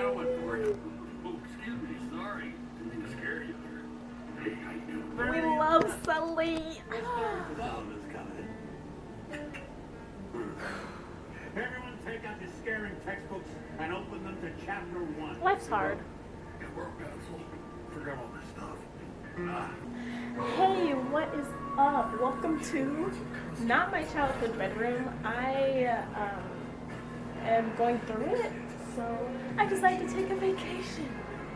got one for you. Oh, excuse me, sorry. Didn't mean to scare you. Hey, how you doing? We love Sully. Everyone take out your scaring textbooks and open them to chapter 1. Life's hard. Get more pencil. Forgot all this stuff. Hey, what is up? Welcome to not my childhood bedroom. I am going through it, so I decided to take a vacation.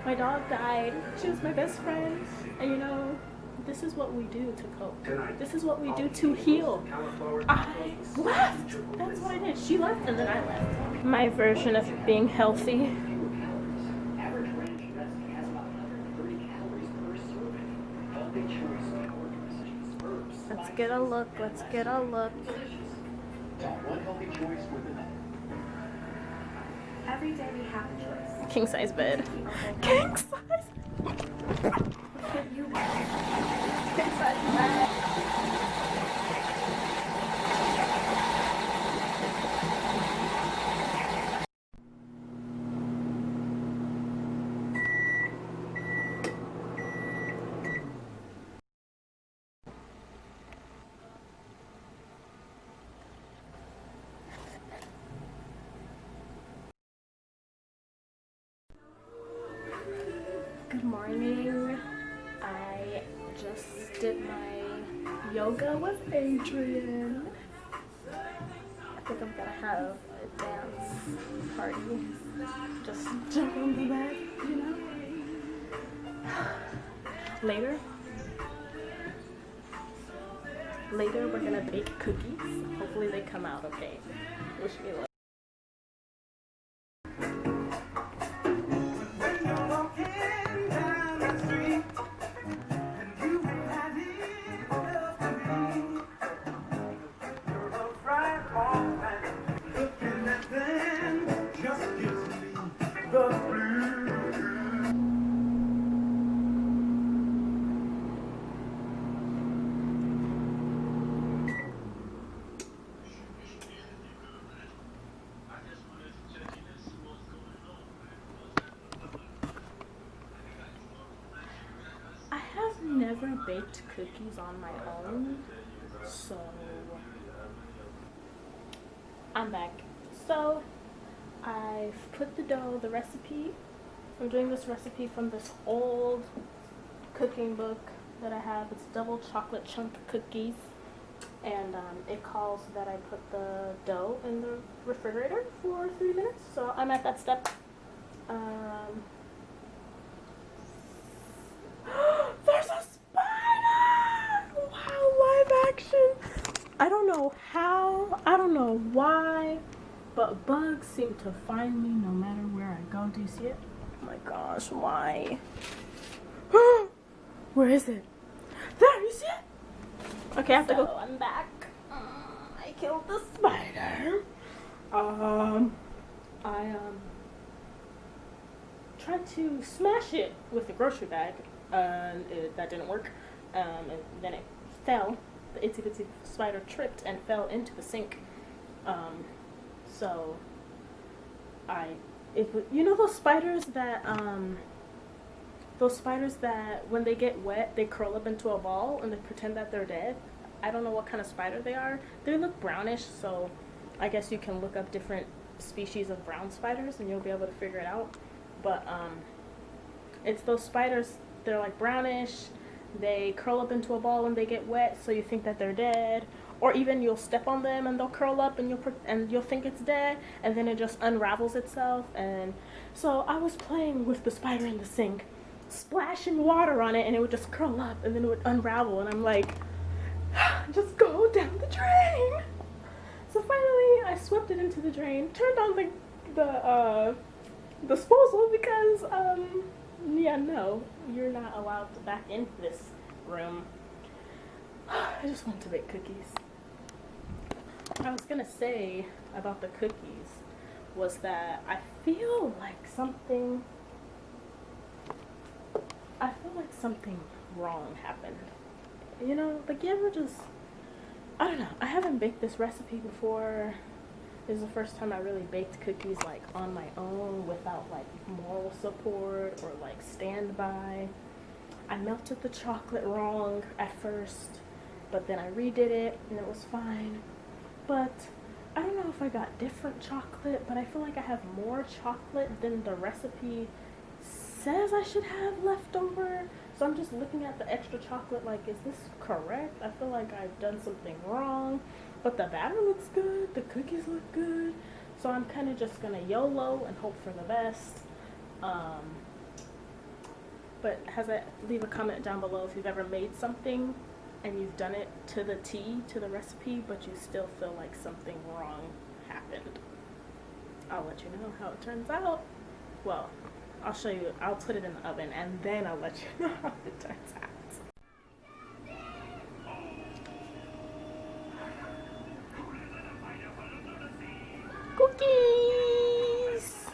My dog died. She was my best friend, and you know, this is what we do to cope. This is what we do to heal. I left. That's what I did. She left, and then I left. My version of being healthy. Let's get a look. Let's get a look. Every day we have a choice. King size bed. King size. King size bed. Good morning. I just did my yoga with Adrian. I think I'm gonna have a dance party. Just jump on the bed, you know? Later we're gonna bake cookies. Hopefully they come out okay. Wish me luck. Never baked cookies on my own, so I'm back. So I've put the recipe. I'm doing this recipe from this old cooking book that I have. It's double chocolate chunk cookies, and it calls that I put the dough in the refrigerator for 3 minutes. So I'm at that step. There's a spider! Wow, live action. I don't know how, I don't know why, but bugs seem to find me no matter where I go. Do you see it? Oh my gosh, why? Where is it? There, you see it? Okay, I have to go. I'm back. I killed the spider. I tried to smash it with a grocery bag. That didn't work, and then it fell. The itsy bitsy spider tripped and fell into the sink. So you know those spiders that when they get wet they curl up into a ball and they pretend that they're dead. I don't know what kind of spider they are. They look brownish, so I guess you can look up different species of brown spiders and you'll be able to figure it out. But it's those spiders. They're like brownish, they curl up into a ball when they get wet, so you think that they're dead, or even you'll step on them and they'll curl up and you'll think it's dead, and then it just unravels itself. And so I was playing with the spider in the sink, splashing water on it, and it would just curl up and then it would unravel, and I'm like, just go down the drain. So finally I swept it into the drain, turned on the disposal because yeah, no, you're not allowed to back into this room. I just want to bake cookies. What I was gonna say about the cookies was that I feel like something wrong happened. You know, like you ever just, I don't know, I haven't baked this recipe before. This is the first time I really baked cookies like on my own without like moral support or like standby. I melted the chocolate wrong at first, but then I redid it and it was fine. But I don't know if I got different chocolate, but I feel like I have more chocolate than the recipe says I should have left over. So I'm just looking at the extra chocolate like, is this correct? I feel like I've done something wrong. But the batter looks good, the cookies look good. So I'm kind of just gonna YOLO and hope for the best. But leave a comment down below if you've ever made something and you've done it to the T, to the recipe, but you still feel like something wrong happened. I'll let you know how it turns out. Well, I'll show you, I'll put it in the oven and then I'll let you know how it turns out. Cookies!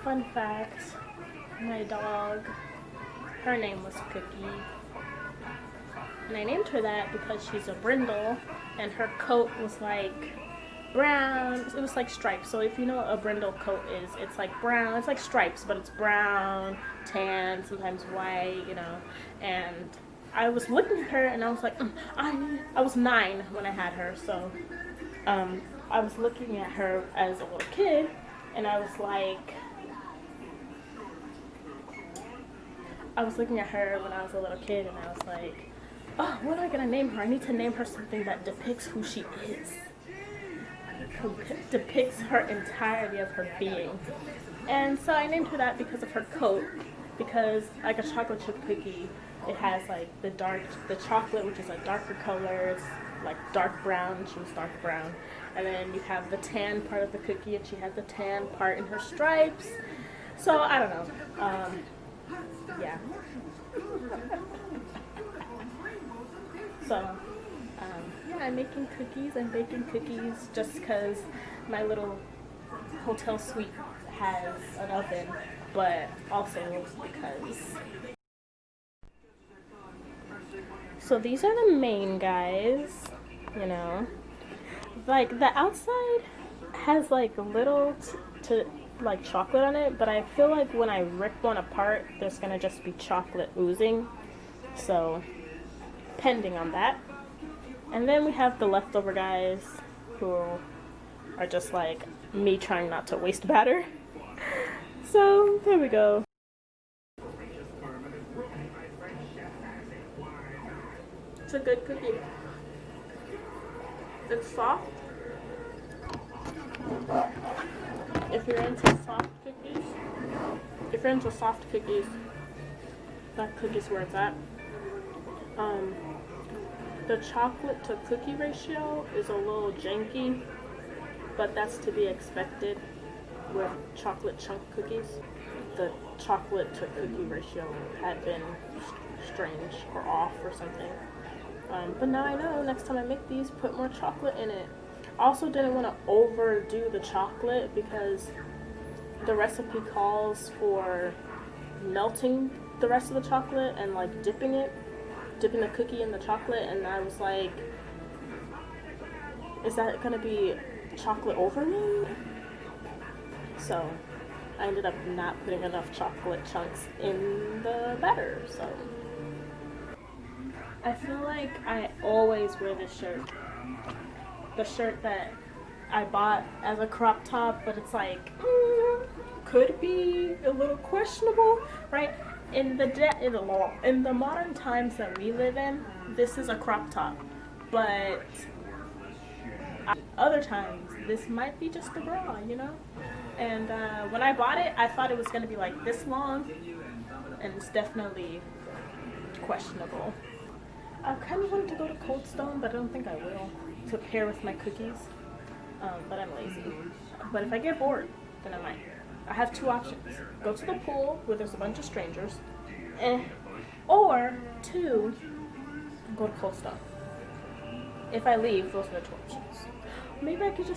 Fun fact, my dog, her name was Cookie. And I named her that because she's a brindle and her coat was like brown. It was like stripes. So if you know what a brindle coat is, it's like brown. It's like stripes, but it's brown, tan, sometimes white, you know. And I was looking at her and I was like, I was 9 when I had her. So I was looking at her as a little kid and I was like, looking at her when I was a little kid and I was like, oh, what am I gonna name her? I need to name her something that depicts who she is. Depicts her entirety of her being. And so I named her that because of her coat. Because like a chocolate chip cookie, it has like the chocolate, which is a darker color. It's like dark brown. She was dark brown. And then you have the tan part of the cookie, and she had the tan part in her stripes. So I don't know. Yeah. So, yeah, I'm making cookies. I'm baking cookies just because my little hotel suite has an oven, but also because. So these are the main guys, you know. Like the outside has like little to like chocolate on it, but I feel like when I rip one apart, there's gonna just be chocolate oozing. So, pending on that. And then we have the leftover guys who are just like me trying not to waste batter. So, there we go. It's a good cookie. It's soft. If you're into soft cookies, that cookie's where it's at. The chocolate to cookie ratio is a little janky, but that's to be expected with chocolate chunk cookies. The chocolate to cookie ratio had been strange or off or something. But now I know, next time I make these, put more chocolate in it. I also didn't want to overdo the chocolate because the recipe calls for melting the rest of the chocolate and like dipping the cookie in the chocolate, and I was like, is that gonna be chocolate overload? So I ended up not putting enough chocolate chunks in the batter. So I feel like I always wear this shirt. The shirt that I bought as a crop top, but it's like, could be a little questionable, right? In the modern times that we live in, this is a crop top, but other times this might be just a bra, you know? And when I bought it, I thought it was gonna be like this long, and it's definitely questionable. I kind of wanted to go to Cold Stone, but I don't think I will, to pair with my cookies, but I'm lazy. But if I get bored, then I might. I have 2 options. Go to the pool where there's a bunch of strangers, or 2, go to Cold Stone. If I leave, those are the 2 options. Maybe I could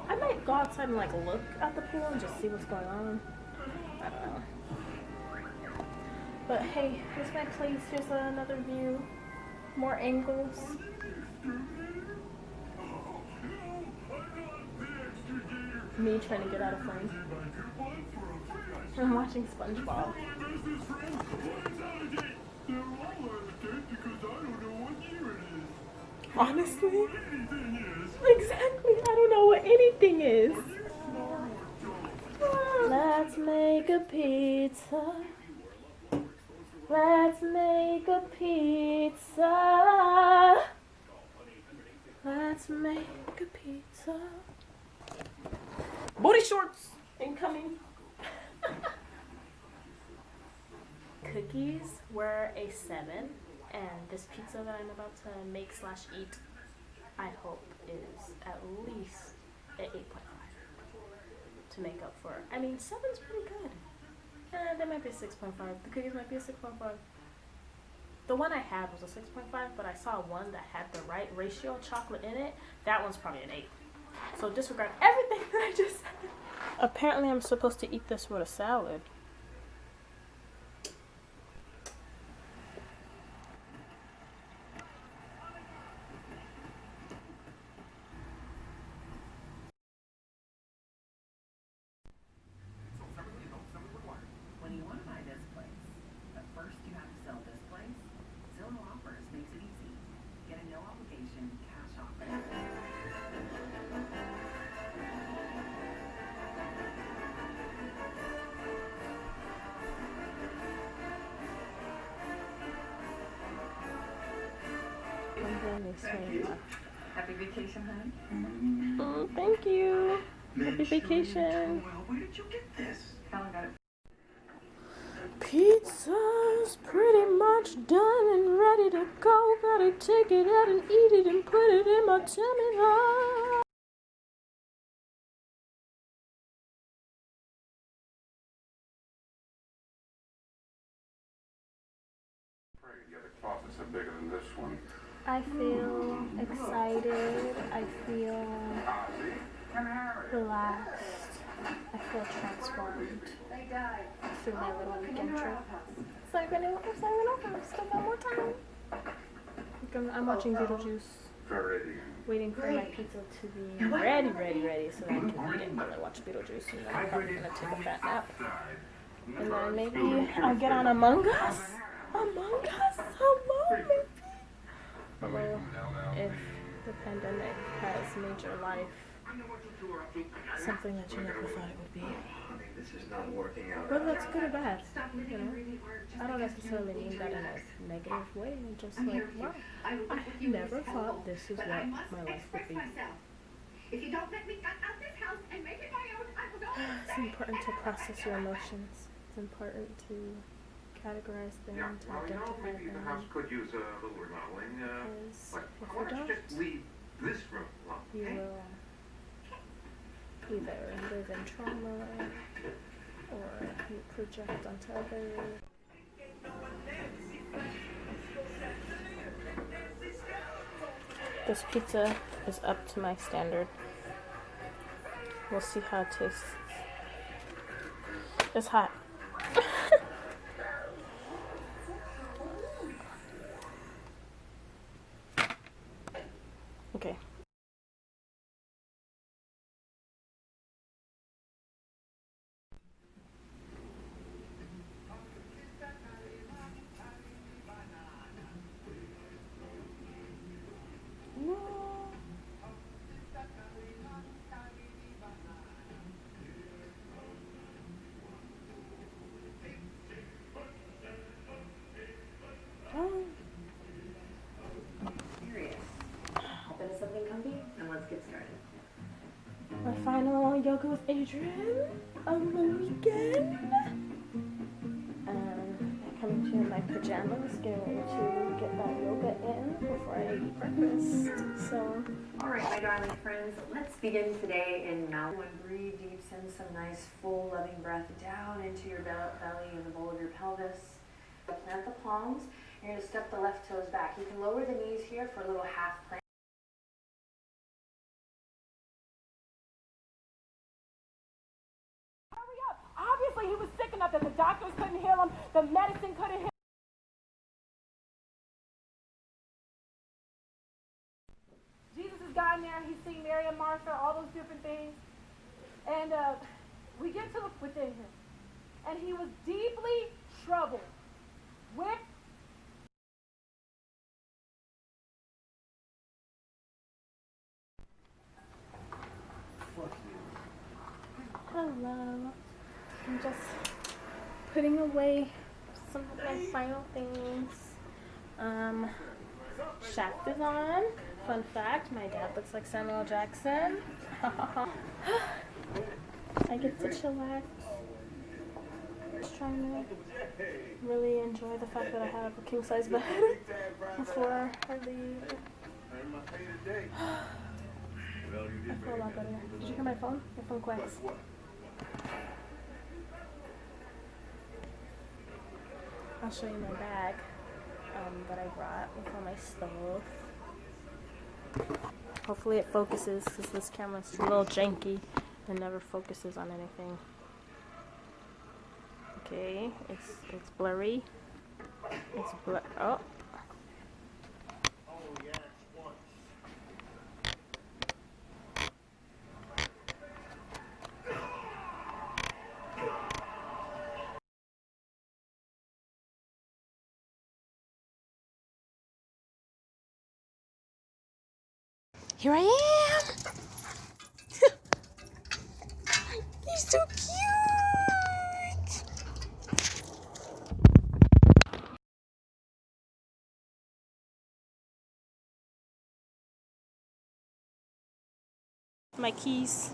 I might go outside and like look at the pool and just see what's going on. I don't know. But hey, here's my place. Here's another view. More angles. Me trying to get out of frame. I'm watching SpongeBob. Honestly? Exactly. I don't know what anything is. Let's make a pizza. Let's make a pizza. Let's make a pizza. Booty shorts incoming. Cookies were a 7, and this pizza that I'm about to make / eat, I hope is at least an 8.5 to make up for. I mean, 7's pretty good. They might be a 6.5. The cookies might be a 6.5. The one I had was a 6.5, but I saw one that had the right ratio of chocolate in it. That one's probably an 8. So disregard everything that I just said. Apparently I'm supposed to eat this with a salad. When you want to buy this place, but first you have to sell this place, Zillow Offers makes it easy. Get a no obligation cash offer. Happy vacation, honey. Oh, thank you. Happy vacation. Where did you get this? Helen got it. Pizza's pretty much done and ready to go. Gotta take it out and eat it and put it in my tummy. The other closets are bigger than this one. I feel excited. I feel relaxed. I feel transformed through my little weekend trip. It's not even over. I've still got more time. I'm watching Beetlejuice, waiting for my pizza to be ready, so that I can eat it while I watch Beetlejuice. And then I'm probably gonna take a fat nap. And then maybe I'll get on Among Us. Among Us? Hello, maybe. Hello, if the pandemic has made your life something that you never thought it would be. This is not working out. Whether that's good or bad, you know. I don't necessarily mean that in a negative way. I'm just like, wow, I never thought this is what my life would be. If you don't let me cut out this house and make it my own, I will go. It's important to process your emotions. It's important to categorize them, to identify maybe the them. house could use a little remodeling. Because But if why you don't you don't, just leave this room alone? you will either live in trauma or you project onto others. This pizza is up to my standard. We'll see how it tastes. It's hot. Okay. Serious. Hop into something comfy and let's get started. My final yoga with Adrian on the weekend. I'm coming to you in my pajamas, getting ready to get that yoga in before I eat breakfast. So, All right, my darling friends, let's begin today in mountain. Breathe deep, send some nice, full, loving breath down into your belly and the bowl of your pelvis. Plant the palms. You're going to step the left toes back. You can lower the knees here for a little half plank. hurry up! Obviously, he was sick and up, that the doctors couldn't heal him, the medicine couldn't heal him. Jesus has gotten there, he's seen Mary and Martha, all those different things. And we get to look within him. And he was deeply troubled with Hello. I'm just putting away some of my final things. Shaft is on. Fun fact, my dad looks like Samuel L. Jackson. I get to chillax. Just trying to really enjoy the fact that I have a king size bed before I leave. I feel a lot better. Did you hear my phone? My phone quacks. I'll show you my bag that I brought with all my stuff. Hopefully it focuses because this camera's a little janky and never focuses on anything. Okay, it's blurry. It's oh. Here I am! You're so cute! My keys.